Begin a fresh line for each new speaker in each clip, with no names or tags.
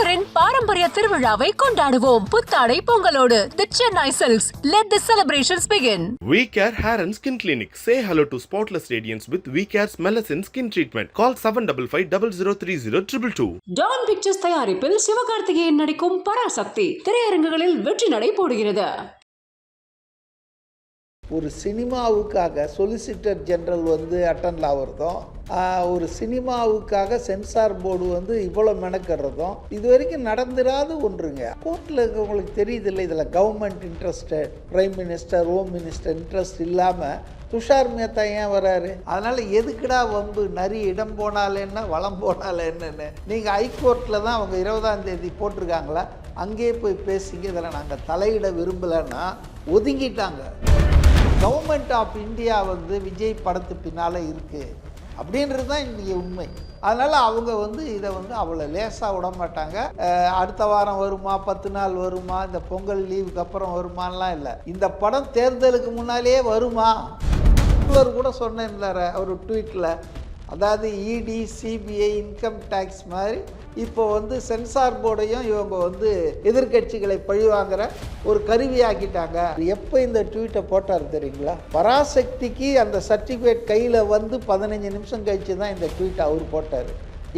தமிழரின் பாரம்பரிய திருவிழாவை கொண்டாடுவோம். புத்தாடை பொங்கலோடு The Chennai Silks. Let the celebrations begin.
We Care Hair and Skin Clinic. Say hello to spotless radiance with We Care's Melasine Skin Treatment. Call 7550030222.
Dawn Pictures தயாரிப்பில் சிவகார்த்திகேயன் நடிக்கும் பராசக்தி திரையரங்குகளில் வெற்றி நடை போடுகிறது.
ஒரு சினிமாவுக்காக சொலிசிட்டர் ஜெனரல் அட்டெண்ட் ஆகிறதும், ஒரு சினிமாவுக்காக சென்சார் போர்டு இவ்வளோ மெனக்கிறதும் இது வரைக்கும் நடந்துராது ஒன்றுங்க. கோர்ட்டில் உங்களுக்கு தெரியுது இல்லை, இதில் government interested, prime minister, home minister interest இல்லாமல் துஷார் மேத்தா ஏன் வராரு? அதனால் எதுக்குடா வம்பு? நரி இடம் போனால என்ன, வளம் போனால என்னன்னு நீங்கள் ஹைகோர்ட்டில் தான் அவங்க 20ஆம் தேதி போட்டிருக்காங்களா, அங்கேயே போய் பேசிங்க. இதில் நாங்கள் தலையிட விரும்பலைன்னா ஒதுங்கிட்டாங்க. கவர்மெண்ட் ஆஃப் இந்தியா விஜய் படத்து பின்னால் இருக்குது அப்படின்றது தான் இன்றைக்கி உண்மை. அதனால் அவங்க இதை அவ்வளோ லேசாக விட மாட்டாங்க. அடுத்த வாரம் வருமா, 10 நாள் வருமா, இந்த பொங்கல் லீவுக்கு அப்புறம் வருமானலாம் இல்லை. இந்த படம் தேர்தலுக்கு முன்னாலேயே வருமா? இவர் கூட சொன்னார் அவர் ட்வீட்டில், அதாவது இடி, சிபிஐ, இன்கம் டேக்ஸ் மாதிரி இப்போ சென்சார் போர்டையும் இவங்க எதிர்கட்சிகளை பழிவாங்கிற ஒரு கருவியாக்கிட்டாங்க. எப்போ இந்த ட்வீட்டை போட்டார் தெரியுங்களா? பராசக்திக்கு அந்த சர்டிஃபிகேட் கையில் 15 நிமிஷம் கழிச்சு தான் இந்த ட்வீட்டை அவர் போட்டார்.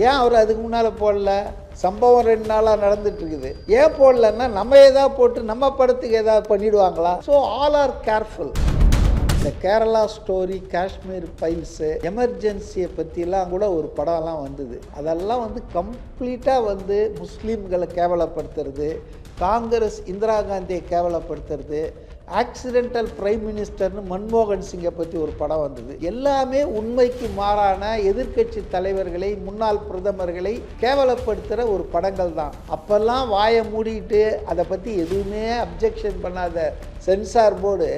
ஏன் அவர் அதுக்கு முன்னால் போடல? சம்பவம் 2 நாளாக நடந்துட்டு இருக்குது. ஏன் போடலன்னா நம்ம ஏதாவது போட்டு நம்ம படத்துக்கு ஏதாவது பண்ணிடுவாங்களா? So all are careful. இந்த கேரளா ஸ்டோரி, காஷ்மீர் ஃபைல்ஸு, எமர்ஜென்சியை பற்றிலாம் கூட ஒரு படம்லாம் வந்தது. அதெல்லாம் கம்ப்ளீட்டாக முஸ்லீம்களை கேவலப்படுத்துறது, காங்கிரஸ் இந்திரா காந்தியை கேவலப்படுத்துறது, ஆக்சிடென்டல் பிரைம் மினிஸ்டர்னு மன்மோகன் சிங்கை பற்றி ஒரு படம் வந்தது. எல்லாமே உண்மைக்கு மாறான எதிர்க்கட்சி தலைவர்களை, முன்னாள் பிரதமர்களை கேவலப்படுத்துகிற ஒரு படங்கள் தான். அப்போல்லாம் வாயை மூடிட்டு அதை பற்றி எதுவுமே அப்ஜெக்ஷன் பண்ணாத சென்சார் போர்டு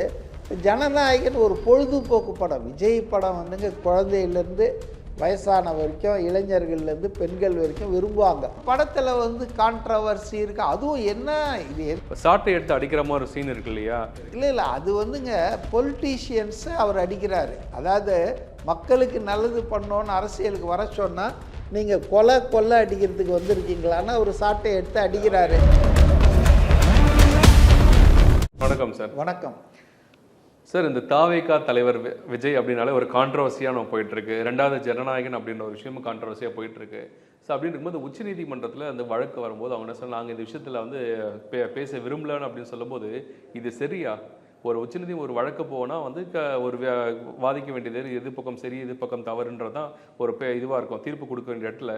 ஜனநாயகன் ஒரு பொழுதுபோக்கு படம். விஜய் படம் குழந்தையிலேருந்து வயசான வரைக்கும், இளைஞர்கள்லேருந்து பெண்கள் வரைக்கும் விரும்புவாங்க. படத்தில் கான்ட்ரவர்சி இருக்குது. அதுவும் என்ன, இது
சாட்டை எடுத்து அடிக்கிற மாதிரி ஒரு சீன் இருக்கு இல்லையா?
இல்லை அது பொலிட்டீஷியன்ஸை அவர் அடிக்கிறாரு. அதாவது மக்களுக்கு நல்லது பண்ணோன்னு அரசியலுக்கு வர சொன்னால் நீங்கள் கொலை அடிக்கிறதுக்கு வந்திருக்கீங்களான்னு ஒரு சாட்டை எடுத்து அடிக்கிறாரு.
வணக்கம் சார்.
வணக்கம்
சார். இந்த தாவேகா தலைவர் விஜய் அப்படின்னாலே ஒரு கான்ட்ரவர்சியாக நம்ம போயிட்டுருக்கு. 2வது ஜனநாயகன் அப்படின்ற ஒரு விஷயமும் கான்ட்ரவர்சியாக போயிட்டுருக்கு. ஸோ அப்படின்னு இருக்கும்போது உச்சநீதிமன்றத்தில் அந்த வழக்கு வரும்போது அவங்க என்ன சொல்ல, நாங்கள் இந்த விஷயத்தில் பேச விரும்பலன்னு அப்படின்னு சொல்லும்போது இது சரியா? ஒரு உச்சநீதிமன்றம் ஒரு வழக்கு போனால் ஒரு வாதிக்க வேண்டியது எதிர்பக்கம் சரி, எதிர்பக்கம் தவறுன்றது தான் ஒரு இதுவாக இருக்கும். தீர்ப்பு கொடுக்க வேண்டிய இடத்துல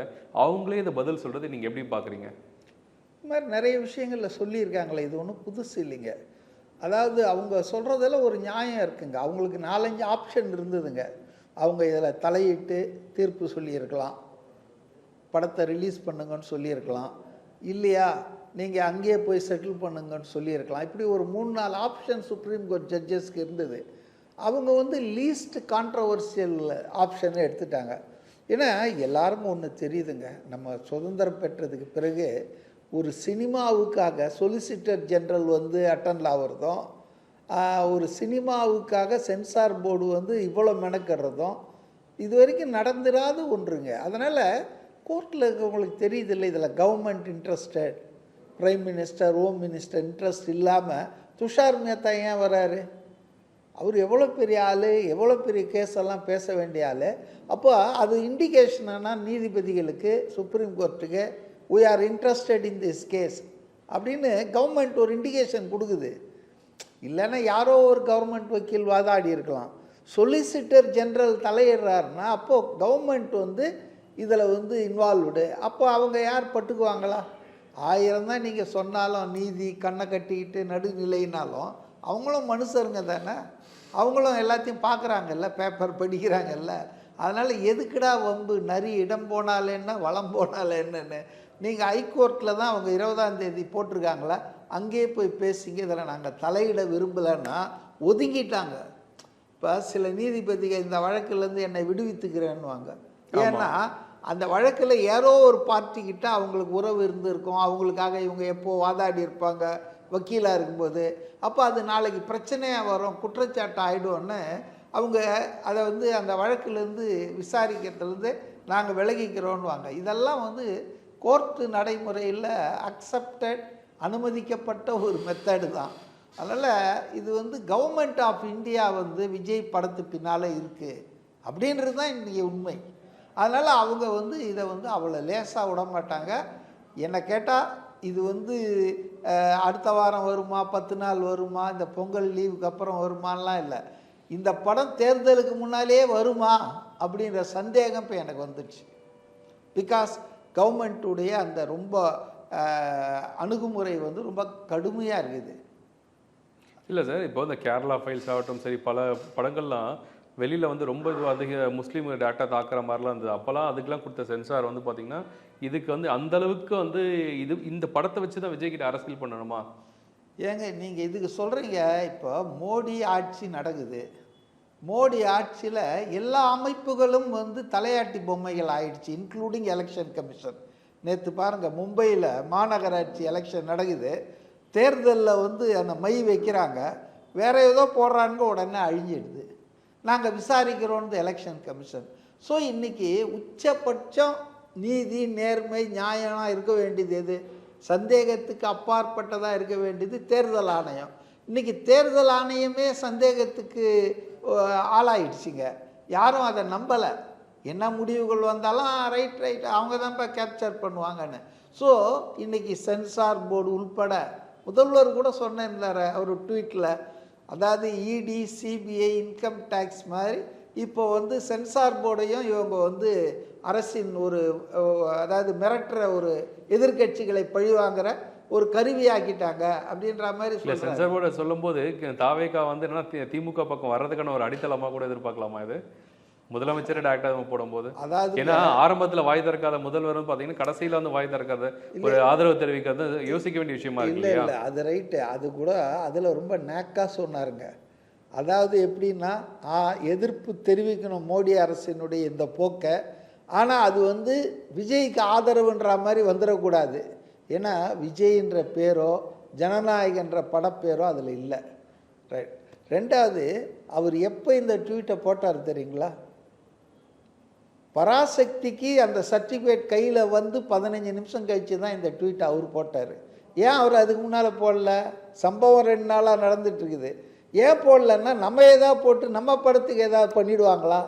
அவங்களே இதை பதில் சொல்கிறது நீங்கள் எப்படி பார்க்குறீங்க?
இது மாதிரி நிறைய விஷயங்களில் சொல்லியிருக்காங்களே, இது ஒன்றும் புதுசு இல்லைங்க. அதாவது அவங்க சொல்கிறதில் ஒரு நியாயம் இருக்குங்க. அவங்களுக்கு 4-5 ஆப்ஷன் இருந்ததுங்க. அவங்க இதில் தலையிட்டு தீர்ப்பு சொல்லியிருக்கலாம், படத்தை ரிலீஸ் பண்ணுங்கன்னு சொல்லியிருக்கலாம், இல்லையா நீங்கள் அங்கேயே போய் செட்டில் பண்ணுங்கன்னு சொல்லியிருக்கலாம். இப்படி ஒரு 3-4 ஆப்ஷன் சுப்ரீம் கோர்ட் ஜட்ஜஸ்க்கு இருந்தது. அவங்க லீஸ்ட் கான்ட்ரவர்சியல் ஆப்ஷனை எடுத்துட்டாங்க. ஏன்னா எல்லாருக்கும் ஒன்று தெரியுதுங்க, நம்ம சுதந்திரம் பெற்றதுக்கு பிறகு ஒரு சினிமாவுக்காக சொலிசிட்டர் ஜெனரல் அட்டெண்ட் ஆகிறதும், ஒரு சினிமாவுக்காக சென்சார் போர்டு இவ்வளோ மெனக்கிறதும் இது வரைக்கும் நடந்துராது ஒன்றுங்க. அதனால் கோர்ட்டில் உங்களுக்கு தெரியுது இல்லை, இதில் government interested, prime minister, home minister interest இல்லாமல் துஷார் மேத்தா ஏன் வராரு? அவர் எவ்வளோ பெரிய ஆள், எவ்வளோ பெரிய கேஸெல்லாம் பேச வேண்டிய ஆள். அப்போ அது இண்டிகேஷனானா நீதிபதிகளுக்கு, சுப்ரீம் கோர்ட்டுக்கு, we are interested in this case அப்படின்னு கவர்மெண்ட் ஒரு இண்டிகேஷன் கொடுக்குது. இல்லைன்னா யாரோ ஒரு கவர்மெண்ட் வக்கீல் வாதாடி இருக்கலாம். சொலிசிட்டர் ஜெனரல் தலையிடுறாருன்னா அப்போது கவர்மெண்ட் இதில் இன்வால்வ்டு. அப்போ அவங்க யார் பட்டுக்குவாங்களா? 1000 தான் நீங்கள் சொன்னாலும், நீதி கண்ணை கட்டிக்கிட்டு நடுநிலைனாலும் அவங்களும் மனுஷருங்க தானே. அவங்களும் எல்லாத்தையும் பார்க்குறாங்கல்ல, பேப்பர் படிக்கிறாங்கல்ல. அதனால் எதுக்குடா வம்பு? நரி இடம் போனால என்ன, வளம் போனால என்னன்னு நீங்கள் ஹைகோர்ட்டில் தான் அவங்க 20ஆம் தேதி போட்டிருக்காங்களா, அங்கேயே போய் பேசிங்க. இதில் நாங்கள் தலையிட விரும்பலைன்னா ஒதுங்கிட்டாங்க. இப்போ சில நீதிபதிகள் இந்த வழக்கிலேருந்து என்னை விடுவித்துக்கிறேன்னுவாங்க. ஏன்னா அந்த வழக்கில் யாரோ ஒரு பார்ட்டிக்கிட்ட அவங்களுக்கு உறவு இருந்திருக்கும், அவங்களுக்காக இவங்க எப்போது வாதாடி இருப்பாங்க வக்கீலாக இருக்கும்போது. அப்போ அது நாளைக்கு பிரச்சனையாக வரும், குற்றச்சாட்டு ஆகிடும்னு அவங்க அதை அந்த வழக்கிலேருந்து விசாரிக்கிறதுலேருந்து நாங்கள் விலகிக்கிறோன்னுவாங்க. இதெல்லாம் கோர்ட்டு நடைமுறையில் அக்செப்டட் அனுமதிக்கப்பட்ட ஒரு மெத்தடு தான். அதனால் இது வந்து கவர்மெண்ட் ஆஃப் இந்தியா வந்து விஜய் படத்து பின்னால் இருக்குது அப்படின்றது தான் இன்றைக்கி உண்மை. அதனால் அவங்க வந்து இதை வந்து அவ்வளோ லேசாக விட மாட்டாங்க. என்னை கேட்டால் இது வந்து அடுத்த வாரம் வருமா, 10 நாள் வருமா, இந்த பொங்கல் லீவுக்கு அப்புறம் வருமானலாம் இல்லை. இந்த படம் தேர்தலுக்கு முன்னாலே வருமா அப்படின்ற சந்தேகம் இப்போ எனக்கு வந்துடுச்சு. பிகாஸ் கவர்மெண்ட்டுடைய அந்த ரொம்ப அணுகுமுறை வந்து ரொம்ப கடுமையாக இருக்குது.
இல்லை சார், இப்போ இந்த கேரளா ஃபைல்ஸ் ஆகட்டும் சரி, பல படங்கள்லாம் வெளியில் வந்து ரொம்ப அதிக முஸ்லீம் டேரக்டாக தாக்குற மாதிரிலாம் இருந்தது. அப்போல்லாம் அதுக்கெலாம் கொடுத்த சென்சார் வந்து பார்த்திங்கன்னா இதுக்கு வந்து அந்தளவுக்கு வந்து இந்த படத்தை வச்சு தான் விஜய்கிட்ட அரசியல் பண்ணணுமா?
ஏங்க நீங்கள் இதுக்கு சொல்கிறீங்க. இப்போ மோடி ஆட்சி நடக்குது. மோடி ஆட்சியில் எல்லா அமைப்புகளும் வந்து தலையாட்டி பொம்மைகள் ஆயிடுச்சு, இன்க்ளூடிங் எலெக்ஷன் கமிஷன். நேற்று பாருங்கள், மும்பையில் மாநகராட்சி எலெக்ஷன் நடக்குது. தேர்தலில் வந்து அந்த மை வைக்கிறாங்க, வேறு ஏதோ போடுறாங்க, உடனே அழிஞ்சிடுது. நாங்கள் விசாரிக்கிறோன்னு எலெக்ஷன் கமிஷன். ஸோ இன்றைக்கி உச்சபட்சம் நீதி நேர்மை நியாயமாக இருக்க வேண்டியது எது? சந்தேகத்துக்கு அப்பாற்பட்டதாக இருக்க வேண்டியது தேர்தல் ஆணையம். இன்றைக்கி தேர்தல் ஆணையமே சந்தேகத்துக்கு ஆளாயிடுச்சுங்க. யாரும் அதை நம்பலை. என்ன முடிவுகள் வந்தாலும் ரைட் அவங்க தான் இப்போ கேப்சர் பண்ணுவாங்கன்னு. ஸோ இன்றைக்கி சென்சார் போர்டு உள்பட முதல்வர் கூட சொன்னார் அவர் ட்வீட்டில், அதாவது இடி சிபிஐ இன்கம் டேக்ஸ் மாதிரி இப்போ வந்து சென்சார் போர்டையும் இவங்க வந்து அரசின் ஒரு அதாவது மிரட்டுற ஒரு எதிர்கட்சிகளை பழிவாங்கிற ஒரு கருவியாக்கிட்டாங்க அப்படின்ற மாதிரி
இல்லை. சென்சார் போர்டை சொல்லும்போது தாவேகா வந்து என்னன்னா திமுக பக்கம் வர்றதுக்கான ஒரு அடித்தளமாக கூட எதிர்பார்க்கலாமா? இது முதலமைச்சர் டேரக்டா போடும்போது, அதாவது ஏன்னா ஆரம்பத்தில் வாய் திறக்காத முதல்வர் பார்த்தீங்கன்னா கடைசியில் வந்து வாய் திறக்காத ஒரு ஆதரவு தெரிவிக்கிறது யோசிக்க வேண்டிய விஷயமா இருக்கு.
இல்லை அது ரைட்டு. அது கூட அதில் ரொம்ப நேக்காக சொன்னாருங்க. அதாவது எப்படின்னா எதிர்ப்பு தெரிவிக்கணும் மோடி அரசினுடைய இந்த போக்கை, ஆனால் அது வந்து விஜய்க்கு ஆதரவுன்ற மாதிரி வந்துடக்கூடாது. ஏன்னா விஜய்ன்ற பேரோ ஜனநாயகன்ற படப்பேரோ அதில் இல்லை. ரைட். ரெண்டாவது, அவர் எப்போ இந்த ட்வீட்டை போட்டார் தெரியுங்களா? பராசக்திக்கு அந்த சர்டிஃபிகேட் கையில் வந்து 15 நிமிஷம் கழித்து தான் இந்த ட்வீட்டை அவர் போட்டார். ஏன் அவர் அதுக்கு முன்னால் போடல? சம்பவம் 2 நாளாக நடந்துகிட்ருக்குது. ஏன் போடலன்னா நம்ம ஏதாவது போட்டு நம்ம படத்துக்கு ஏதாவது பண்ணிவிடுவாங்களா?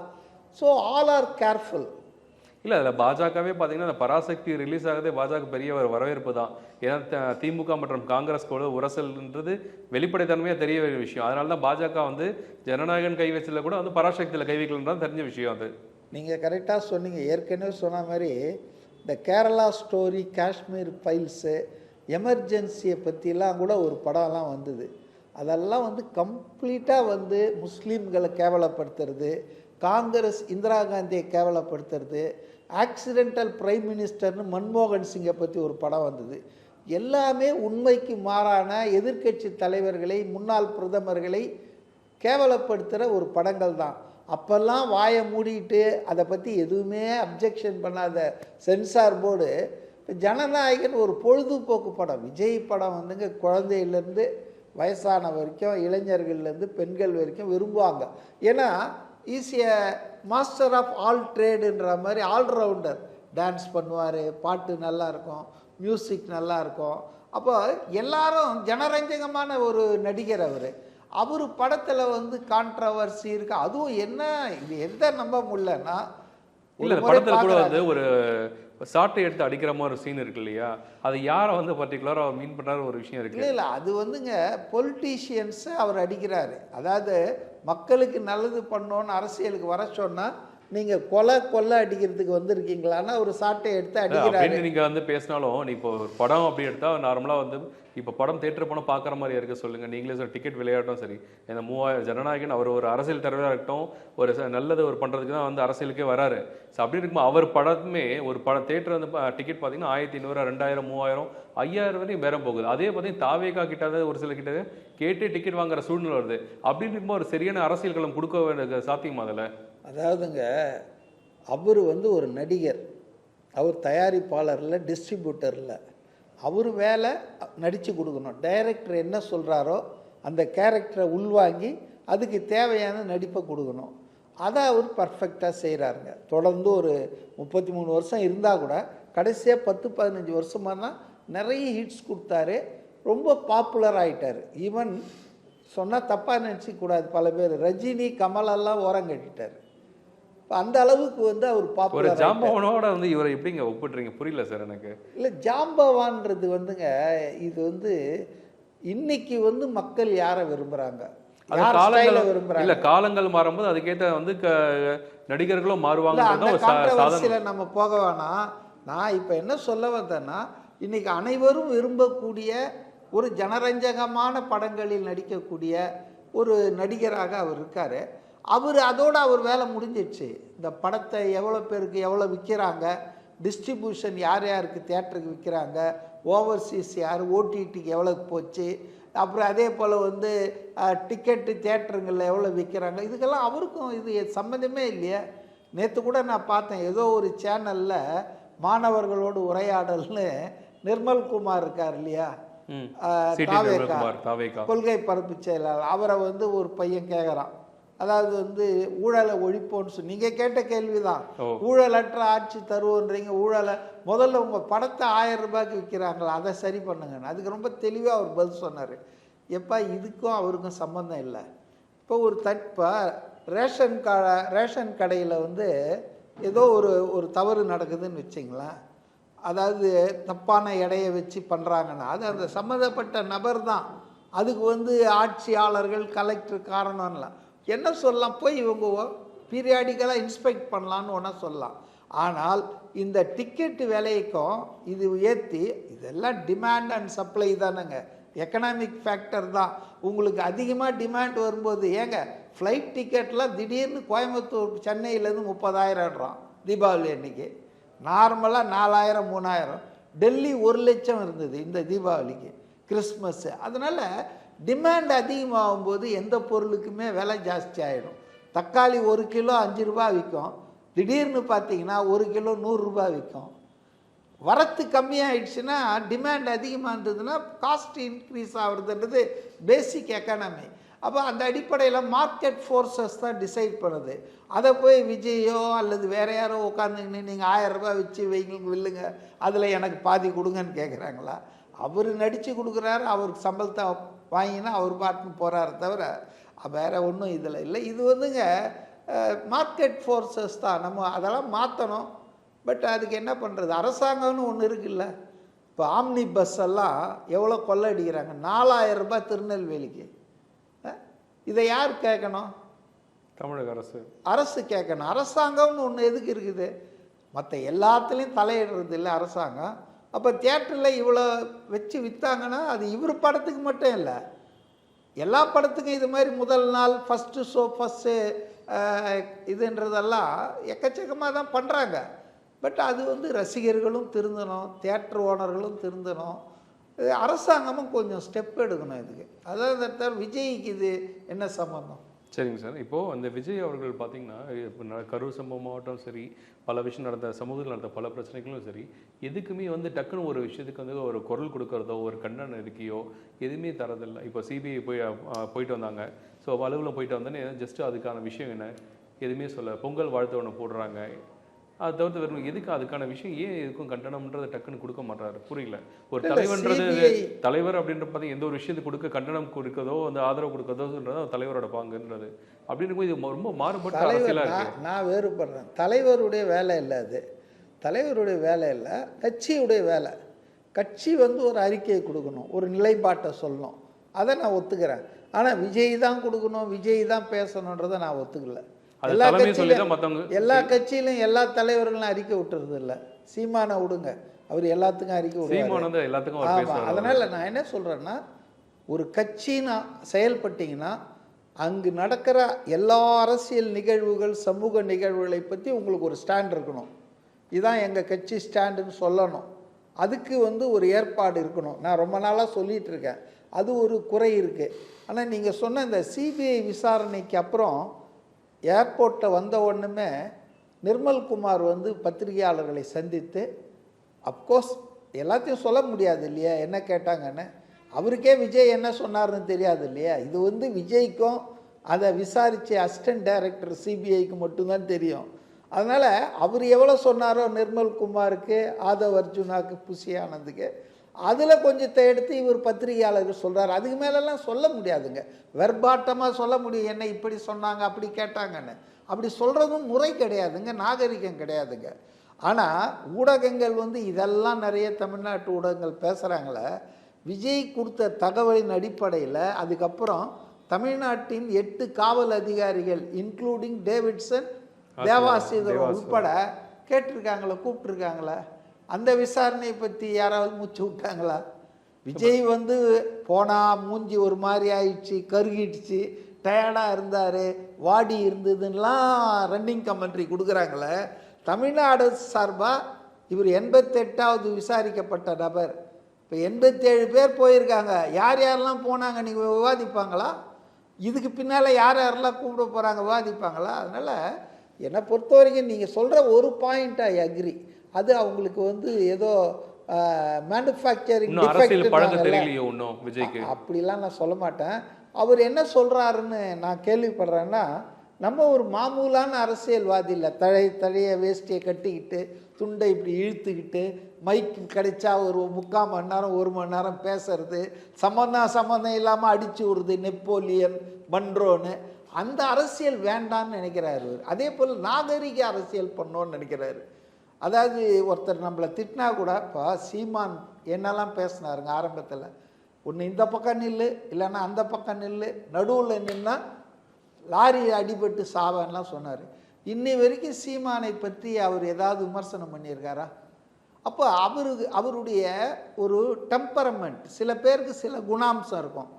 So all are careful.
இல்லை, அதில் பாஜகவே பார்த்தீங்கன்னா அந்த பராசக்தி ரிலீஸ் ஆகதே பாஜக பெரிய ஒரு வரவேற்பு தான். ஏன்னா திமுக மற்றும் காங்கிரஸ் கூட உரசல்ன்றது வெளிப்படைத்தன்மையாக தெரிய வேண்டிய விஷயம். அதனால தான் பாஜக வந்து ஜனநாயகன் கை வச்சல கூட வந்து பராசக்தியில் கை வைக்கலன்றது தெரிஞ்ச விஷயம். அது நீங்கள்
கரெக்டாக சொன்னீங்க. ஏற்கனவே சொன்ன மாதிரி இந்த கேரளா ஸ்டோரி, காஷ்மீர் ஃபைல்ஸு, எமர்ஜென்சியை பற்றிலாம் கூட ஒரு படம்லாம் வந்தது. அதெல்லாம் வந்து கம்ப்ளீட்டாக வந்து முஸ்லீம்களை கேவலப்படுத்துறது, காங்கிரஸ் இந்திரா காந்தியை கேவலப்படுத்துறது, ஆக்சிடென்டல் பிரைம் மினிஸ்டர்னு மன்மோகன் சிங்கை பற்றி ஒரு படம் வந்தது. எல்லாமே உண்மைக்கு மாறான எதிர்க்கட்சி தலைவர்களை, முன்னாள் பிரதமர்களை கேவலப்படுத்துகிற ஒரு படங்கள் தான். அப்போல்லாம் வாயை மூடிட்டு அதை பற்றி எதுவுமே அப்ஜெக்ஷன் பண்ணாத சென்சார் போர்டு ஜனநாயகன் ஒரு பொழுதுபோக்கு படம். விஜய் படம் வந்துங்க குழந்தையிலேருந்து வயசான வரைக்கும், இளைஞர்கள்லேருந்து பெண்கள் வரைக்கும் விரும்புவாங்க. ஏன்னா is a master of all ட்ரேடுன்ற மாதிரி ஆல்ரவுண்டர். டான்ஸ் பண்ணுவார், பாட்டு நல்லாயிருக்கும், மியூசிக் நல்லாயிருக்கும். அப்போ எல்லாரும் ஜனரஞ்சகமான ஒரு நடிகர் அவர் படத்தில் வந்து கான்ட்ரவர்சி இருக்குது. அதுவும் என்ன இது எதை நம்ப முடியலன்னா,
இல்லை படத்தில் கூட வந்து ஒரு சாட்டை எடுத்து அடிக்கிற மாதிரி ஒரு சீன் இருக்கு இல்லையா? அது யாரை வந்து பர்டிகுலராக அவர் மீன் பண்ணுற ஒரு விஷயம் இருக்குது.
இல்லை அது வந்துங்க பொலிட்டீஷியன்ஸை அவர் அடிக்கிறாரு. அதாவது மக்களுக்கு நல்லது பண்ணோன்னு அரசியலுக்கு வர சொன்னால் நீங்கள் கொலை அடிக்கிறதுக்கு வந்திருக்கீங்களான்னா ஒரு சாட்டை எடுத்து அடிக்கிறாரு.
நீங்கள் வந்து பேசினாலும் நீ இப்போ ஒரு படம் அப்படி எடுத்தால் நார்மலாக வந்து இப்போ படம் தேட்டர் போனால் பார்க்குற மாதிரி இருக்க சொல்லுங்கள். நீங்களே சார் டிக்கெட் விளையாட்டும் சரி, இந்த 3000 ஜனநாயகன் அவர் ஒரு அரசியல் தலைவராக இருக்கட்டும், ஒரு நல்லது ஒரு பண்ணுறதுக்கு தான் வந்து அரசியலுக்கே வராரு. ஸோ அப்படி இருக்கும்போது அவர் படமே ஒரு தேட்டர் வந்து டிக்கெட் பார்த்தீங்கன்னா 1500, 2000, 3000, 5000 வரையும் பேரம் போகுது. அதே பார்த்தீங்கன்னா தாவேகா கிட்டாத ஒரு சில கிட்ட கேட்டு டிக்கெட் வாங்குற சூழ்நிலை வருது. அப்படின்னு இருக்கும்போது ஒரு சரியான அரசியல் களம் கொடுக்க வேண்டிய சாத்தியமா அதில்?
அதாவதுங்க அவர் வந்து ஒரு நடிகர், அவர் தயாரிப்பாளரில் டிஸ்ட்ரிபியூட்டரில் அவர் வேலை நடித்து கொடுக்கணும். டைரக்டர் என்ன சொல்கிறாரோ அந்த கேரக்டரை உள்வாங்கி அதுக்கு தேவையான நடிப்பை கொடுக்கணும். அதை அவர் பர்ஃபெக்டாக செய்கிறாருங்க. தொடர்ந்து ஒரு 33 வருஷம் இருந்தால் கூட கடைசியாக 10-15 வருஷமாக தான் நிறைய ஹிட்ஸ் கொடுத்தாரு, ரொம்ப பாப்புலர் ஆகிட்டார். ஈவன் சொன்னால் தப்பாக நினச்சிக்கூடாது, பல பேர் ரஜினி கமலெல்லாம் ஓரம் கட்டிட்டார். இப்போ அந்த அளவுக்கு வந்து அவர்
ஒரு
பாப்புலர்.
ஜாம்பவனோட வந்து இவரை எப்படிங்க ஒப்பிடுறீங்க? புரியல சார் எனக்கு.
இல்லை, ஜாம்பவான்றது வந்துங்க, இது வந்து இன்னைக்கு வந்து மக்கள் யாரை விரும்புகிறாங்க,
காலங்கள் மாறும்போது அதுக்கேற்ற வந்து நடிகர்களும் மாறுவாங்க.
நம்ம போக வேணாம். நான் இப்போ என்ன சொல்ல வந்தேன்னா, இன்னைக்கு அனைவரும் விரும்பக்கூடிய ஒரு ஜனரஞ்சகமான படங்களில் நடிக்கக்கூடிய ஒரு நடிகராக அவர் இருக்கார். அதோடு அவர் வேலை முடிஞ்சிடுச்சு. இந்த படத்தை எவ்வளோ பேருக்கு எவ்வளோ விற்கிறாங்க, டிஸ்ட்ரிபியூஷன் யார் யாருக்கு தியேட்டருக்கு விற்கிறாங்க, ஓவர்சீஸ் யார், ஓடிடிக்கு எவ்வளோ போச்சு, அப்புறம் அதே போல் வந்து டிக்கெட்டு தியேட்டருங்களில் எவ்வளோ விற்கிறாங்க, இதுக்கெல்லாம் அவருக்கும் இது சம்மந்தமே இல்லையா? நேற்று கூட நான் பார்த்தேன், ஏதோ ஒரு சேனலில் மாணவர்களோடு உரையாடல்னு நிர்மல்குமார் இருக்கார் இல்லையா, கொள்கை பரப்பு செயலாளர், அவரை வந்து ஒரு பையன் கேட்குறான். அதாவது வந்து ஊழலை ஒழிப்போன்னு சொல்லி, நீங்கள் கேட்ட கேள்வி தான், ஊழலற்ற ஆட்சி தருவோன்றீங்க, ஊழலை முதல்ல உங்கள் படத்தை 1000 ரூபாய்க்கு விற்கிறாங்களா, அதை சரி பண்ணுங்கன்னு. அதுக்கு ரொம்ப தெளிவாக அவர் பதில் சொன்னார். எப்பா, இதுக்கும் அவருக்கும் சம்மந்தம் இல்லை. இப்போ ரேஷன் கடையில் வந்து ஏதோ ஒரு தவறு நடக்குதுன்னு வச்சிங்களேன், அதாவது தப்பான எடையை வச்சு பண்ணுறாங்கன்னா அது அந்த சம்மந்தப்பட்ட நபர் தான், அதுக்கு வந்து ஆட்சியாளர்கள் கலெக்டர் காரணம்லாம் என்ன சொல்லலாம், போய் இவங்க பீரியாடிக்கலாக இன்ஸ்பெக்ட் பண்ணலான்னு ஒன்றா சொல்லலாம். ஆனால் இந்த டிக்கெட்டு விலைக்கும் இது ஏற்றி, இதெல்லாம் டிமாண்ட் அண்ட் சப்ளை தானேங்க, எக்கனாமிக் ஃபேக்டர் தான். உங்களுக்கு அதிகமாக டிமாண்ட் வரும்போது, ஏங்க ஃப்ளைட் டிக்கெட்லாம் திடீர்னு கோயம்புத்தூர் சென்னையிலேருந்து 30,000 தீபாவளி அன்றைக்கி, நார்மலாக 4,000 3,000, டெல்லி 1,00,000 இருந்தது இந்த தீபாவளிக்கு, கிறிஸ்மஸ்ஸு. அதனால் டிமாண்ட் அதிகமாகும்போது எந்த பொருளுக்குமே விலை ஜாஸ்தி ஆகிடும். தக்காளி 1 கிலோ 5 ரூபா விற்கும், திடீர்னு பார்த்தீங்கன்னா 1 கிலோ 100 ரூபா விற்கும். வரத்து கம்மியாகிடுச்சுன்னா, டிமாண்ட் அதிகமாக இருந்ததுன்னா காஸ்ட் இன்க்ரீஸ் ஆகுறதுன்றது பேசிக் எக்கானமி. அப்போ அந்த அடிப்படையில் மார்க்கெட் ஃபோர்ஸஸ் தான் டிசைட் பண்ணுது. அதை போய் விஜயோ அல்லது வேறு யாரோ உட்காந்துக்கின்னு நீங்கள் 1000 ரூபாய் வச்சு வைங்க வில்லுங்க, அதில் எனக்கு பாதி கொடுங்கன்னு கேட்குறாங்களா? அவர் நடித்து கொடுக்குறாரு, அவருக்கு சம்பளத்தை வாங்கினா அவர் பாட்டுன்னு போகிறாரு தவிர வேறு ஒன்றும் இதில் இல்லை. இது வந்துங்க மார்க்கெட் ஃபோர்ஸஸ் தான், நம்ம அதெல்லாம் மாற்றணும். பட் அதுக்கு என்ன பண்ணுறது, அரசாங்கம்னு ஒன்று இருக்குல்ல. இப்போ ஆம்னி பஸ் எல்லாம் எவ்வளோ கொள்ளடிக்கிறாங்க, 4,000 ரூபாய் திருநெல்வேலிக்கு. இதை யார் கேட்கணும்?
தமிழக
அரசு கேட்கணும். அரசாங்கம்னு ஒன்று எதுக்கு இருக்குது? மற்ற எல்லாத்துலேயும் தலையிடுறது இல்லை அரசாங்கம். அப்போ தியேட்டரில் இவ்வளோ வச்சு விற்றாங்கன்னா அது இவர் படத்துக்கு மட்டும் இல்லை, எல்லா படத்துக்கும் இது மாதிரி முதல் நாள் ஃபஸ்ட்டு ஷோ ஃபஸ்ட்டு இதுன்றதெல்லாம் எக்கச்சக்கமாக தான் பண்ணுறாங்க. பட் அது வந்து ரசிகர்களும் திருந்தணும், தியேட்டர் ஓனர்களும் திருந்தணும், அரசாங்கமும் கொஞ்சம் ஸ்டெப் எடுக்கணும் இதுக்கு. அதாவது விஜய்க்கு இது என்ன சம்பந்தம்?
சரிங்க சார். இப்போது அந்த விஜய் அவர்கள் பார்த்தீங்கன்னா, இப்போ கரூர் சம்பவமாகட்டும் சரி, பல விஷயம் நடந்த சமூகத்தில் நடந்த பல பிரச்சனைகளும் சரி, எதுக்குமே வந்து டக்குன்னு ஒரு விஷயத்துக்கு வந்து ஒரு குரல் கொடுக்கறதோ ஒரு கண்டன இருக்கையோ எதுவுமே தரதில்லை. இப்போ சிபிஐ போயிட்டு வந்தாங்க, ஸோ அலுவலம் போயிட்டு வந்தோன்னே ஜஸ்ட்டு அதுக்கான விஷயம் என்ன எதுவுமே சொல்ல, பொங்கல் வாழ்த்து ஒன்று போடுறாங்க, அதை தவிர்த்து வெறும் எதுக்கு அதுக்கான விஷயம் ஏன் எதுக்கும் கண்டனம்ன்றதை டக்குன்னு கொடுக்க மாட்டாரு, புரியல. ஒரு தலைவர்ன்றது, தலைவர் அப்படின்ற பார்த்தீங்க எந்த ஒரு விஷயத்துக்கு கொடுக்க கண்டனம் கொடுக்கறதோ அந்த ஆதரவு கொடுக்கறதோன்றது தலைவரோட பாங்குன்றது அப்படின்னு இது ரொம்ப மாறுபட்ட அரசியலாக இருக்கு.
நான் வேறுபடுறேன். தலைவருடைய வேலை இல்லை, அது தலைவருடைய வேலை இல்லை, கட்சியுடைய வேலை. கட்சி வந்து ஒரு அறிக்கையை கொடுக்கணும், ஒரு நிலைப்பாட்டை சொல்லணும், அதை நான் ஒத்துக்கிறேன். ஆனால் விஜய் தான் கொடுக்கணும், விஜய் தான் பேசணுன்றதை நான் ஒத்துக்கல. எல்லா கட்சியிலும் எல்லா தலைவர்களும் அறிக்கை விட்டுறது இல்லை. சீமானை விடுங்க, அவர் எல்லாத்துக்கும் அறிக்கை விடுவார். ஆமாம், அதனால் நான் என்ன சொல்கிறேன்னா, ஒரு கட்சினா செயல்பட்டிங்கன்னா அங்கு நடக்கிற எல்லா அரசியல் நிகழ்வுகள் சமூக நிகழ்வுகளை பற்றி உங்களுக்கு ஒரு ஸ்டாண்ட் இருக்கணும். இதுதான் எங்கள் கட்சி ஸ்டாண்டுன்னு சொல்லணும். அதுக்கு வந்து ஒரு ஏற்பாடு இருக்கணும். நான் ரொம்ப நாளாக சொல்லிகிட்டு இருக்கேன், அது ஒரு குறை இருக்குது. ஆனால் நீங்கள் சொன்ன இந்த சிபிஐ விசாரணைக்கு அப்புறம் ஏர்போர்ட்டை வந்த ஒன்றுமே நிர்மல்குமார் வந்து பத்திரிகையாளர்களை சந்தித்து, அப்கோர்ஸ் எல்லாத்தையும் சொல்ல முடியாது இல்லையா, என்ன கேட்டாங்கன்னு. அவருக்கே விஜய் என்ன சொன்னார்னு தெரியாது இல்லையா. இது வந்து விஜய்க்கும் அதை விசாரித்த அசிஸ்டன்ட் டைரக்டர் சிபிஐக்கு மட்டும்தான் தெரியும். அதனால் அவர் எவ்வளோ சொன்னாரோ நிர்மல்குமாருக்கு, ஆதவ் அர்ஜுனாவுக்கு, புஷி ஆனந்துக்கு, அதில் கொஞ்சத்தை எடுத்து இவர் பத்திரிகையாளர்கள் சொல்கிறார். அதுக்கு மேலெல்லாம் சொல்ல முடியாதுங்க. வெர்பாட்டமாக சொல்ல முடியும், என்ன இப்படி சொன்னாங்க அப்படி கேட்டாங்கன்னு. அப்படி சொல்கிறதும் முறை கிடையாதுங்க, நாகரிகம் கிடையாதுங்க. ஆனால் ஊடகங்கள் வந்து இதெல்லாம் நிறைய தமிழ்நாட்டு ஊடகங்கள் பேசுகிறாங்களே, விஜய் கொடுத்த தகவலின் அடிப்படையில் அதுக்கப்புறம் தமிழ்நாட்டின் 8 காவல் அதிகாரிகள் இன்க்ளூடிங் டேவிட்சன், தேவாசிரியர் உட்பட கேட்டிருக்காங்களா, கூப்பிட்டுருக்காங்களா? அந்த விசாரணையை பற்றி யாராவது மூச்சு விட்டாங்களா? விஜய் வந்து போனால் மூஞ்சி ஒரு மாதிரி ஆயிடுச்சு, கருகிடுச்சு, டயர்டாக இருந்தார், வாடி இருந்ததுன்னெலாம் ரன்னிங் கமெண்ட்ரி கொடுக்குறாங்களே. தமிழ்நாடு சார்பாக இவர் 88வது விசாரிக்கப்பட்ட நபர். இப்போ 87 பேர் போயிருக்காங்க. யார் யாரெல்லாம் போனாங்க நீங்கள் விவாதிப்பாங்களா? இதுக்கு பின்னால் யார் யாரெல்லாம் கூப்பிட போகிறாங்க விவாதிப்பாங்களா? அதனால் என்னை பொறுத்த வரைக்கும் நீங்கள் சொல்கிற ஒரு பாயிண்ட் ஐ அக்ரி. அது அவங்களுக்கு வந்து ஏதோ மேனுஃபேக்சரிங் அப்படிலாம் நான் சொல்ல மாட்டேன். அவர் என்ன சொல்கிறாருன்னு நான் கேள்விப்படுறேன்னா, நம்ம ஒரு மாமூலான அரசியல்வாதி இல்லை. தழைய வேஷ்டியை கட்டிக்கிட்டு துண்டை இப்படி இழுத்துக்கிட்டு மைக்கு கிடைச்சா ஒரு 3/4 மணி நேரம் 1 மணி நேரம் பேசுறது, சம்மந்தம் இல்லாமல் அடிச்சு விடுறது, நெப்போலியன் பண்றோன்னு, அந்த அரசியல் வேண்டான்னு நினைக்கிறாரு. அதே போல் நாகரிக அரசியல் பண்ணோன்னு நினைக்கிறாரு. அதாவது ஒருத்தர் நம்மளை திட்டினா கூட, இப்போ சீமான் என்னெல்லாம் பேசினாருங்க ஆரம்பத்தில், ஒன்று இந்த பக்கம் நில்லு, இல்லைன்னா அந்த பக்கம் நில்லு, நடுவில் நின்னா லாரி அடிபட்டு சாவன்லாம் சொன்னார். இன்னி வரைக்கும் சீமானை பற்றி அவர் ஏதாவது விமர்சனம் பண்ணியிருக்காரா? அப்போ அவருடைய ஒரு டெம்பரமெண்ட், சில பேருக்கு சில குணாம்சம் இருக்கும்.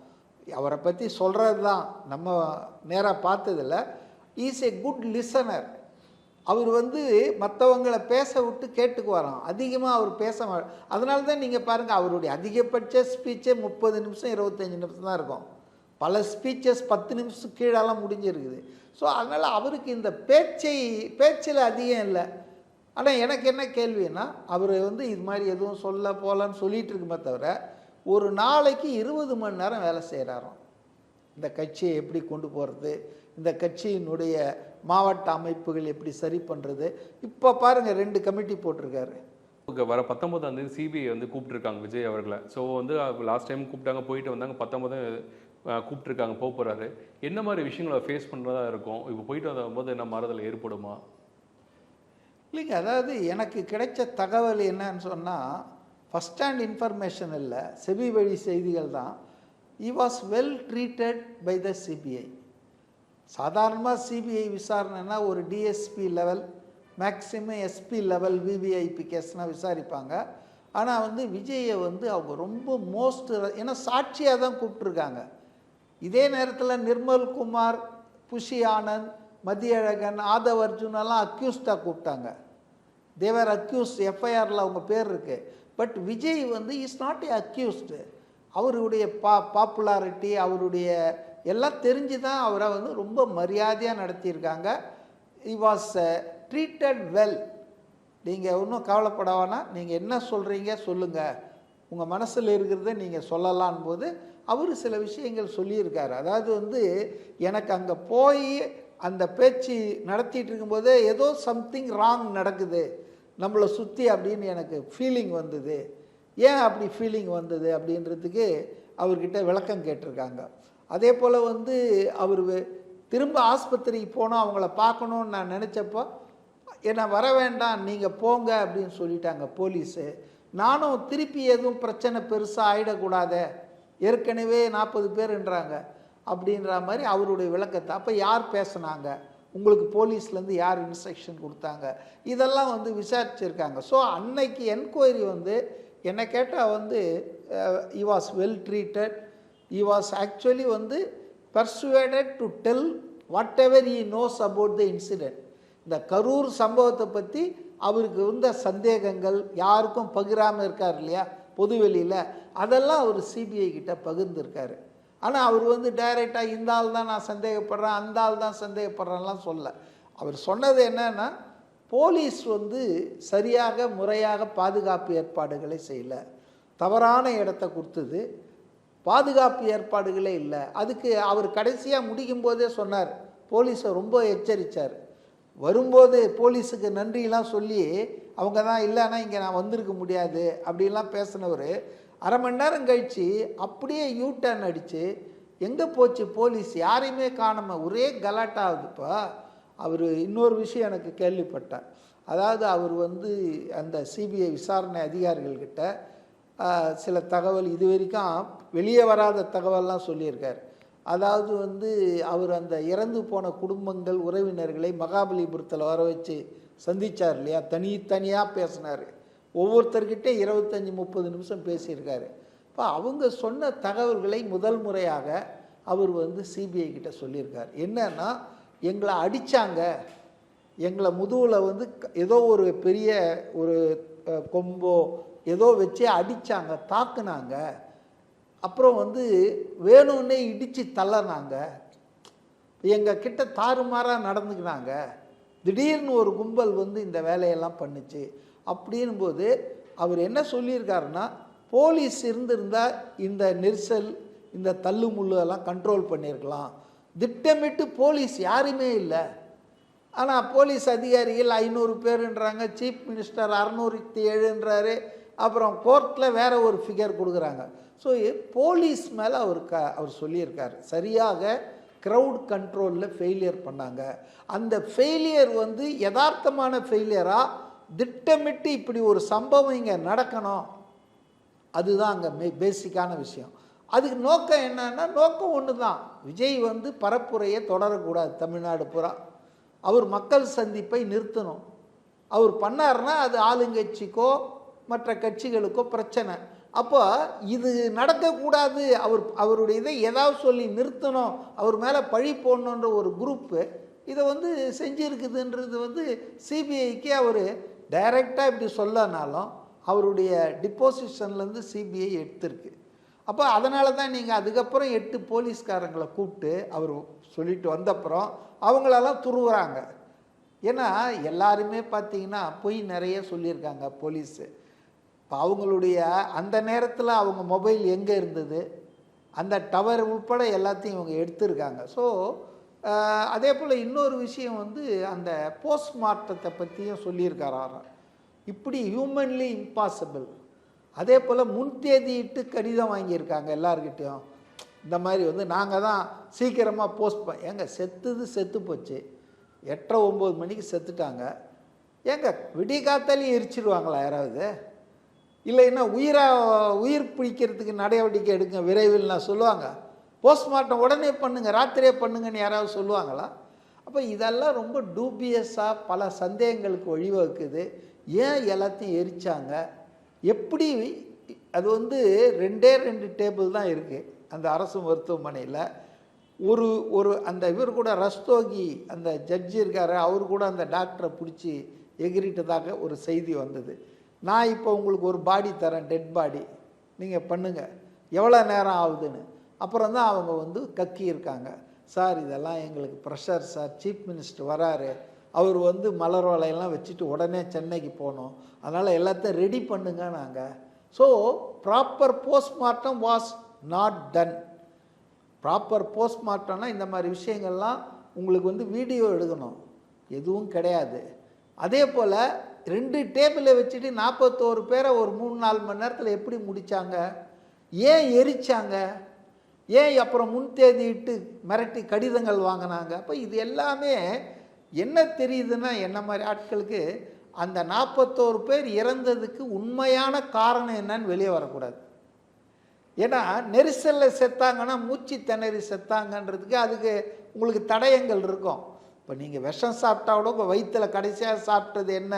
அவரை பற்றி சொல்கிறது தான் நம்ம நேராக பார்த்ததில்ல. Is a good listener. அவர் வந்து மற்றவங்களை பேச விட்டு கேட்டுக்குவாராம். அதிகமாக அவர் பேச அதனால தான் நீங்கள் பாருங்கள், அவருடைய அதிகபட்ச ஸ்பீச்சே 30 நிமிஷம் 25 நிமிஷம் தான் இருக்கும். பல ஸ்பீச்சஸ் 10 நிமிஷம் கீழெல்லாம் முடிஞ்சிருக்குது. ஸோ அதனால் அவருக்கு இந்த பேச்சில் அதிகம் இல்லை. ஆனால் எனக்கு என்ன கேள்வின்னா, அவர் வந்து இது மாதிரி எதுவும் சொல்ல போகலான்னு சொல்லிகிட்டு இருக்குமே தவிர, ஒரு நாளைக்கு 20 மணி நேரம் வேலை செய்கிறாராம். இந்த கட்சியை எப்படி கொண்டு போகிறது, இந்த கட்சியினுடைய மாவட்ட அமைப்புகள் எப்படி சரி பண்ணுறது. இப்போ பாருங்கள் 2 கமிட்டி போட்டிருக்காரு.
வர 19ஆம் தேதி சிபிஐ வந்து கூப்பிட்டுருக்காங்க விஜய் அவர்களை. ஸோ வந்து லாஸ்ட் டைம் கூப்பிட்டாங்க, போயிட்டு வந்தாங்க. 19 கூப்பிட்டுருக்காங்க, போக போகிறாரு. என்ன மாதிரி விஷயங்களை ஃபேஸ் பண்ணுறதா இருக்கும்? இப்போ போயிட்டு வரும்போது என்ன மாறுதல் ஏற்படுமா?
இல்லைங்க, அதாவது எனக்கு கிடைச்ச தகவல் என்னன்னு சொன்னால், ஃபஸ்ட் ஹேண்ட் இன்ஃபர்மேஷன் இல்லை, செபி வழி செய்திகள் தான். he was well treated by the CBI. சாதாரணமாக சிபிஐ விசாரணைனா ஒரு DSP level, maximum SP level VVIP கேஸ்னால் விசாரிப்பாங்க. ஆனால் வந்து விஜயை வந்து அவங்க ரொம்ப மோஸ்ட், ஏன்னா சாட்சியாக தான் கூப்பிட்ருக்காங்க. இதே நேரத்தில் நிர்மல்குமார், புஷி ஆனந்த், மதியழகன், ஆதவ் அர்ஜுனெல்லாம் அக்யூஸ்டாக கூப்பிட்டாங்க. தேவர் அக்யூஸ்ட், எஃப்ஐஆரில் அவங்க பேர் இருக்குது. பட் விஜய் வந்து இஸ் நாட் ஏ அக்யூஸ்டு. அவருடைய பாப்புலாரிட்டி, அவருடைய எல்லாம் தெரிஞ்சு தான் அவரை வந்து ரொம்ப மரியாதையாக நடத்தியிருக்காங்க. he was treated well. நீங்கள் ஒன்றும் கவலைப்படவானா, நீங்கள் என்ன சொல்கிறீங்க சொல்லுங்கள், உங்கள் மனசில் இருக்கிறத நீங்கள் சொல்லலான் போது அவர் சில விஷயங்கள் சொல்லியிருக்காரு. அதாவது வந்து எனக்கு அங்கே போய் அந்த பேச்சு நடத்திட்டு இருக்கும்போதே ஏதோ சம்திங் ராங் நடக்குது நம்மளை சுற்றி அப்படின்னு எனக்கு ஃபீலிங் வந்தது. ஏன் அப்படி ஃபீலிங் வந்தது அப்படின்றதுக்கு அவர்கிட்ட விளக்கம் கேட்டிருக்காங்க. அதே போல் வந்து அவர் திரும்ப ஆஸ்பத்திரிக்கு போனோம், அவங்கள பார்க்கணுன்னு நான் நினச்சப்போ, என்னை வர வேண்டாம் நீங்கள் போங்க அப்படின்னு சொல்லிட்டாங்க போலீஸு. நானும் திருப்பி எதுவும் பிரச்சனை பெருசாக ஆகிடக்கூடாத, ஏற்கனவே 40 பேருன்றாங்க அப்படின்ற மாதிரி அவருடைய விளக்கத்தை. அப்போ யார் பேசுனாங்க, உங்களுக்கு போலீஸ்லேருந்து யார் இன்ஸ்ட்ரக்ஷன் கொடுத்தாங்க, இதெல்லாம் வந்து விசாரிச்சிருக்காங்க. ஸோ அன்னைக்கு என்கொயரி வந்து என்னை கேட்டால் வந்து he was well treated. he was actually வந்து persuaded to tell whatever he knows about the incident. இந்த கரூர் சம்பவத்தை பற்றி அவருக்கு இருந்த சந்தேகங்கள் யாருக்கும் பகிராமல் இருக்கார் இல்லையா பொதுவெளியில், அதெல்லாம் அவர் சிபிஐ கிட்ட பகிர்ந்துருக்காரு. ஆனால் அவர் வந்து டைரெக்டாக இந்த ஆள் தான் நான் சந்தேகப்படுறேன், அந்த ஆள் தான் சந்தேகப்படுறேன்லாம் சொல்ல. அவர் சொன்னது என்னன்னா, போலீஸ் வந்து சரியாக முறையாக பாதுகாப்பு ஏற்பாடுகளை செய்யலை, தவறான இடத்த கொடுத்தது, பாதுகாப்பு ஏற்பாடுகளே இல்லை. அதுக்கு அவர் கடைசியாக முடிக்கும் போதே சொன்னார், போலீஸை ரொம்ப எச்சரித்தார், வரும்போது போலீஸுக்கு நன்றியெல்லாம் சொல்லி அவங்க தான் இல்லைன்னா இங்கே நான் வந்திருக்க முடியாது அப்படின்லாம் பேசினவர் அரை மணி நேரம் கழித்து அப்படியே யூ டர்ன் அடித்து எங்கே போச்சு போலீஸ், யாரையுமே காணாமல் ஒரே கலாட்டா ஆகுதுப்பா. அவர் இன்னொரு விஷயம் எனக்கு கேள்விப்பட்டேன். அதாவது அவர் வந்து அந்த சிபிஐ விசாரணை அதிகாரிகள்கிட்ட சில தகவல் இது வரைக்கும் வெளியே வராத தகவல்லாம் சொல்லியிருக்கார். அதாவது வந்து அவர் அந்த இறந்து போன குடும்பங்கள் உறவினர்களை மகாபலிபுரத்தில் வர வச்சு சந்தித்தார் இல்லையா, தனித்தனியாக பேசினார். ஒவ்வொருத்தர்கிட்டே 25-30 நிமிஷம் பேசியிருக்காரு. இப்போ அவங்க சொன்ன தகவல்களை முதல் முறையாக அவர் வந்து சிபிஐ கிட்ட சொல்லியிருக்கார். என்னன்னா, எங்களை அடித்தாங்க, எங்களை முதுகில் வந்து ஏதோ ஒரு பெரிய ஒரு கொம்போ ஏதோ வச்சு அடித்தாங்க, தாக்குனாங்க, அப்புறம் வந்து வேணும்னே இடித்து தள்ளனாங்க, எங்கள் கிட்ட தாறுமாறாக நடந்துக்கினாங்க, திடீர்னு ஒரு கும்பல் வந்து இந்த வேலையெல்லாம் பண்ணுச்சு அப்படின்போது அவர் என்ன சொல்லியிருக்காருன்னா, போலீஸ் இருந்திருந்தால் இந்த நெரிசல் இந்த தள்ளு முள்ளு எல்லாம் கண்ட்ரோல் பண்ணியிருக்கலாம். திட்டமிட்டு போலீஸ் யாருமே இல்லை. ஆனால் போலீஸ் அதிகாரிகள் 500 பேருன்றாங்க, சீஃப் மினிஸ்டர் 607ன்றாரு, அப்புறம் கோர்ட்டில் வேற ஒரு ஃபிகர் கொடுக்குறாங்க. ஸோ போலீஸ் மேலே அவர் சொல்லியிருக்கார், சரியாக க்ரௌட் கண்ட்ரோலில் ஃபெயிலியர் பண்ணாங்க. அந்த ஃபெயிலியர் வந்து யதார்த்தமான ஃபெயிலியரா, திட்டமிட்டு இப்படி ஒரு சம்பவம் இங்கே நடக்கணும், அதுதான் அங்கே பேசிக்கான விஷயம். அதுக்கு நோக்கம் என்னன்னா, நோக்கம் ஒன்று தான், விஜய் வந்து பரப்புரையை தொடரக்கூடாது தமிழ்நாடு பூரா, அவர் மக்கள் சந்திப்பை நிறுத்தணும். அவர் பண்ணார்னா அது ஆளுங்கட்சிக்கோ மற்ற கட்சிகளுக்கோ பிரச்சனை. அப்போ இது நடக்கக்கூடாது, அவருடைய இதை ஏதாவது சொல்லி நிறுத்தணும், அவர் மேலே பழி போடணுன்ற ஒரு குரூப்பு இதை வந்து செஞ்சுருக்குதுன்றது வந்து சிபிஐக்கு அவர் டைரெக்டாக இப்படி சொல்லனாலும் அவருடைய டிப்போசிஷன்லேருந்து சிபிஐ எடுத்திருக்கு. அப்போ அதனால தான் நீங்கள் அதுக்கப்புறம் 8 போலீஸ்காரங்களை கூப்பிட்டு அவர் சொல்லிட்டு வந்தப்புறம் அவங்களெல்லாம் துருவுறாங்க. ஏன்னா எல்லாருமே பார்த்தீங்கன்னா பொய் நிறைய சொல்லியிருக்காங்க போலீஸு. இப்போ அவங்களுடைய அந்த நேரத்தில் அவங்க மொபைல் எங்கே இருந்தது, அந்த டவர் உட்பட எல்லாத்தையும் இவங்க எடுத்திருக்காங்க. ஸோ அதே போல் இன்னொரு விஷயம் வந்து அந்த போஸ்ட்மார்ட்டத்தை பற்றியும் சொல்லியிருக்காராம், இப்படி ஹியூமன்லி இம்பாசிபிள். அதே போல் முன்தேதியிட்டு கடிதம் வாங்கியிருக்காங்க எல்லார்கிட்டையும், இந்த மாதிரி வந்து நாங்கள் தான் சீக்கிரமாக போஸ்ட் ஏங்க செத்து போச்சு, 8-9 மணிக்கு செத்துட்டாங்க, ஏங்க விடிகாத்தாலையும் எரிச்சிடுவாங்களா யாராவது, இல்லைன்னா உயிர் பிடிக்கிறதுக்கு நடவடிக்கை எடுங்க விரைவில் நான் சொல்லுவாங்க, போஸ்ட்மார்ட்டம் உடனே பண்ணுங்க ராத்திரியே பண்ணுங்கன்னு யாராவது சொல்லுவாங்களா? அப்போ இதெல்லாம் ரொம்ப டூபியஸாக பல சந்தேகங்களுக்கு வழிவகுக்குது. ஏன் எல்லாத்தையும் எரிச்சாங்க, எப்படி? அது வந்து 2 டேபிள் தான் இருக்குது அந்த அரசு மருத்துவமனையில். ஒரு அந்த இவர் கூட ரஸ்தோகி அந்த ஜட்ஜி இருக்கார், அவர் கூட அந்த டாக்டரை பிடிச்சி எகிரிட்டதாக ஒரு செய்தி வந்தது. நான் இப்போ உங்களுக்கு ஒரு பாடி தரேன், டெட் பாடி, நீங்கள் பண்ணுங்கள், எவ்வளோ நேரம் ஆகுதுன்னு. அப்புறம் தான் அவங்க வந்து கக்கி இருக்காங்க, சார் இதெல்லாம் எங்களுக்கு ப்ரெஷர் சார், சீஃப் மினிஸ்டர் வராரு, அவர் வந்து மலர் வலையெல்லாம் வச்சுட்டு உடனே சென்னைக்கு போகணும், அதனால் எல்லாத்தையும் ரெடி பண்ணுங்க நாங்கள். So proper postmortem was not done. Proper போஸ்ட்மார்ட்டம்னா இந்த மாதிரி விஷயங்கள்லாம் உங்களுக்கு வந்து வீடியோ எடுக்கணும், எதுவும் கிடையாது. அதே போல் 2 டேபிளை வச்சுட்டு 41 பேரை ஒரு 3-4 மணி நேரத்தில் எப்படி முடித்தாங்க, ஏன் எரிச்சாங்க, ஏன் அப்புறம் முன்தேதியிட்டு மிரட்டி கடிதங்கள் வாங்கினாங்க. அப்போ இது எல்லாமே என்ன தெரியுதுன்னா, என்ன மாதிரி ஆட்களுக்கு அந்த 41 பேர் இறந்ததுக்கு உண்மையான காரணம் என்னன்னு வெளியே வரக்கூடாது. ஏன்னா நெரிசலில் செத்தாங்கன்னா மூச்சு திணறி செத்தாங்கன்றதுக்கு அதுக்கு உங்களுக்கு தடயங்கள் இருக்கும். இப்போ நீங்கள் விஷம் சாப்பிட்டா கூட உங்கள் வயிற்றில் கடைசியாக சாப்பிட்டது என்ன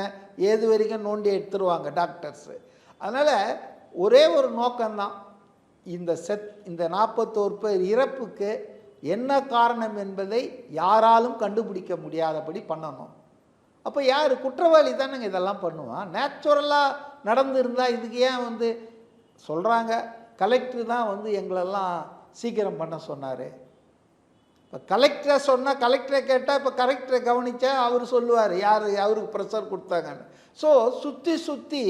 ஏது வரைக்கும் நோண்டி எடுத்துருவாங்க டாக்டர்ஸு. அதனால் ஒரே ஒரு நோக்கம்தான், இந்த 41 பேர் இறப்புக்கு என்ன காரணம் என்பதை யாராலும் கண்டுபிடிக்க முடியாதபடி பண்ணணும். அப்போ யார் குற்றவாளி தானேங்க இதெல்லாம் பண்ணுவான். நேச்சுரலாக நடந்திருந்தால் இதுக்கு ஏன் வந்து சொல்கிறாங்க, கலெக்டர் தான் வந்து எங்களெல்லாம் சீக்கிரம் பண்ண சொன்னார். இப்போ கலெக்டரை சொன்னால் கலெக்டரை கேட்டால் இப்போ கலெக்டரை கவனித்தா அவர் சொல்லுவார் யார் அவருக்கு ப்ரெஷர் கொடுத்தாங்கன்னு. ஸோ சுற்றி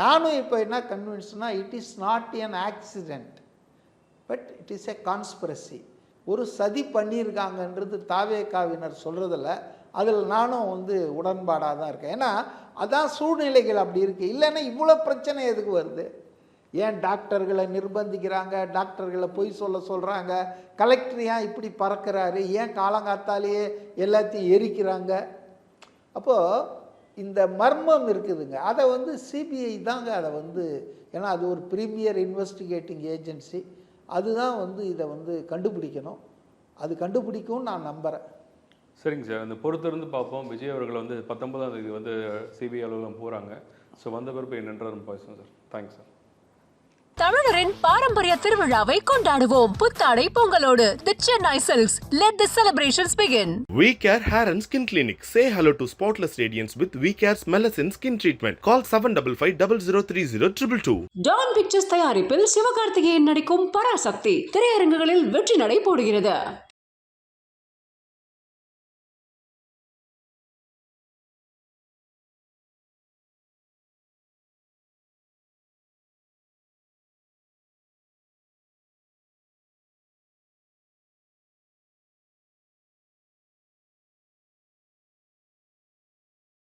நானும் இப்போ என்ன கன்வின்ஸ்னா, it is not an accident but it is a conspiracy. ஒரு சதி பண்ணியிருக்காங்கன்றது தாவேகாவினர் சொல்கிறதில்ல, அதில் நானும் வந்து உடன்பாடாக தான் இருக்கேன். ஏன்னா அதான் சூழ்நிலைகள் அப்படி இருக்குது. இல்லைன்னா இவ்வளோ பிரச்சனை எதுக்கு வருது? ஏன் டாக்டர்களை நிர்பந்திக்கிறாங்க, டாக்டர்களை பொய் சொல்கிறாங்க, கலெக்டர் ஏன் இப்படி பறக்கிறாரு, ஏன் காலங்காத்தாலேயே எல்லாத்தையும் எரிக்கிறாங்க? அப்போது இந்த மர்மம் இருக்குதுங்க. அதை வந்து சிபிஐ தாங்க அதை வந்து, ஏன்னா அது ஒரு ப்ரீமியர் இன்வெஸ்டிகேட்டிங் ஏஜென்சி, அதுதான் வந்து இதை வந்து கண்டுபிடிக்கணும். அது கண்டுபிடிக்கும்னு நான் நம்புகிறேன்.
சரிங்க சார், அந்த பொறுத்திருந்து பார்ப்போம். விஜய் அவர்கள் வந்து 19ஆம் தேதி வந்து சிபிஐ அலுவலகம் போகிறாங்க. ஸோ வந்த பிறப்பு என்னன்றது பேசுவோம் சார். Thanks sir.
தமிழரின் பாரம்பரிய திருவிழாவை கொண்டாடுவோம் புத்தாடை பொங்கலோடு. The Chennai Silks. Let the celebrations begin.
We Care Hair and Skin Clinic. Say hello to spotless radiance with We Care's Melasine Skin Treatment. Call 7550030222.
Dawn Pictures தயாரிப்பில் சிவகார்த்திகேயன் நடிக்கும் பராசக்தி திரையரங்குகளில் வெற்றி நடை போடுகிறது.